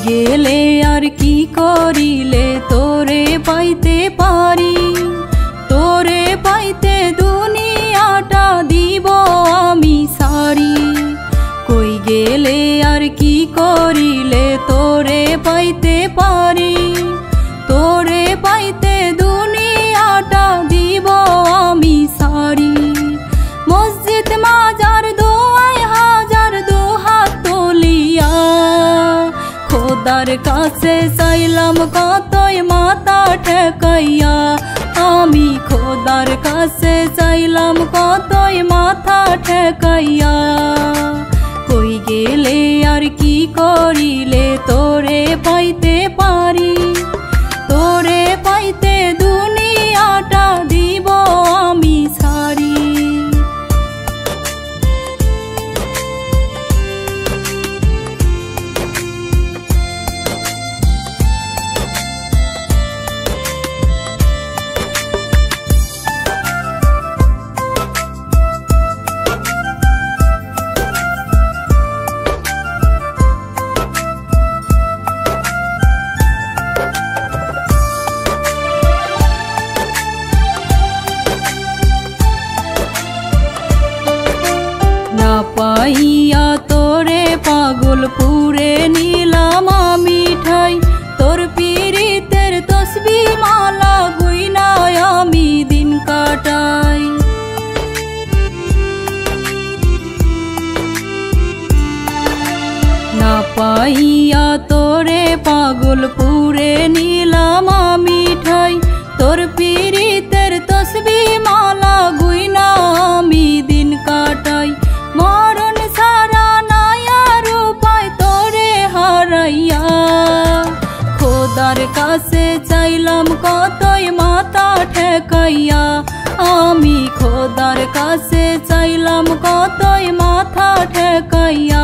गेले आर की करिले तोरे पाइते पारी तोरे पाइते दुनियाटा दीब आमी सारी कोई गेले आर की करिले तोरे पाइते पारी तोरे पाइते दुनियाटा दीब आमी सारी मस्जिद माजार दोआय हाजार दो हाथ तोलिया खोदार काছে চাইলাম কতই মাথা ঠেকাইয়া আমি খোদার কাছে চাইলাম কতই মাথা ঠেকাইয়া কই গেলে আর কি করিলে তোরে পাইতে পারি তোরে পাইতে দুনিয়াটা দিব আমি সারি पाइया तोरे पागलपुरे नीलाम आमी ठाई तोर पीरितेर तस्बी माला गुइना आमी दिन काटाई ना पाइया तोरे पागलपुरे नीलाम आमी ठाई तोर पीरितेर तस्बी माला गुइना आमी दिन काटाई मरण सारा नायार उपाय तोरे हाराइया खोदार काছে চাইলাম কতই মাথা ঠেকাইয়া আমি খোদার কাছে চাইলাম কতই মাথা ঠেকাইয়া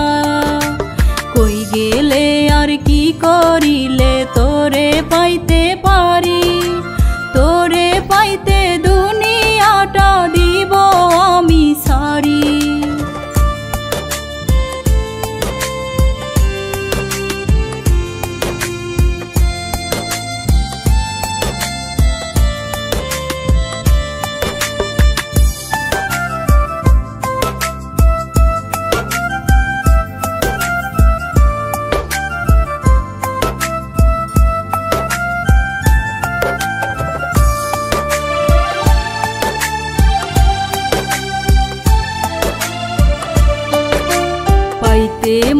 কই গেলে আর কি করিলে তোরে পাইতে পারি তোরে পাইতে দুনিয়াটা দিব আমি সারি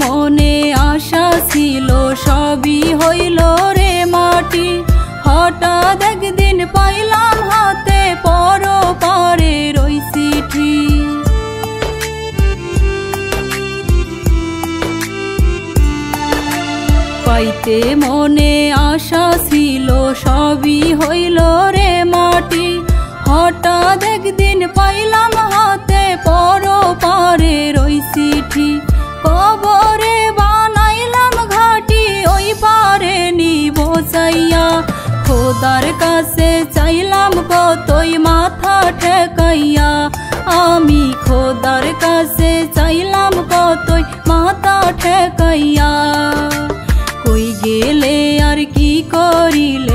মনে আশা ছিল সবই হইল রে মাটি হঠাৎ একদিন পাইলাম হাতে পর পারে রই চিঠি পাইতে মনে আশা ছিল সবই হইল রে মাটি হঠাৎ একদিন পাইলাম হাতে পর পারে রই চিঠি কবরে বানাইলাম ঘাটি ওই পারে নিব চাইয়া খোদার কাছে চাইলাম কতই মাথা ঠেকাইয়া আমি খোদার কাছে চাইলাম কতই মাথা ঠেকাইয়া কই গেলে আর কি করিলে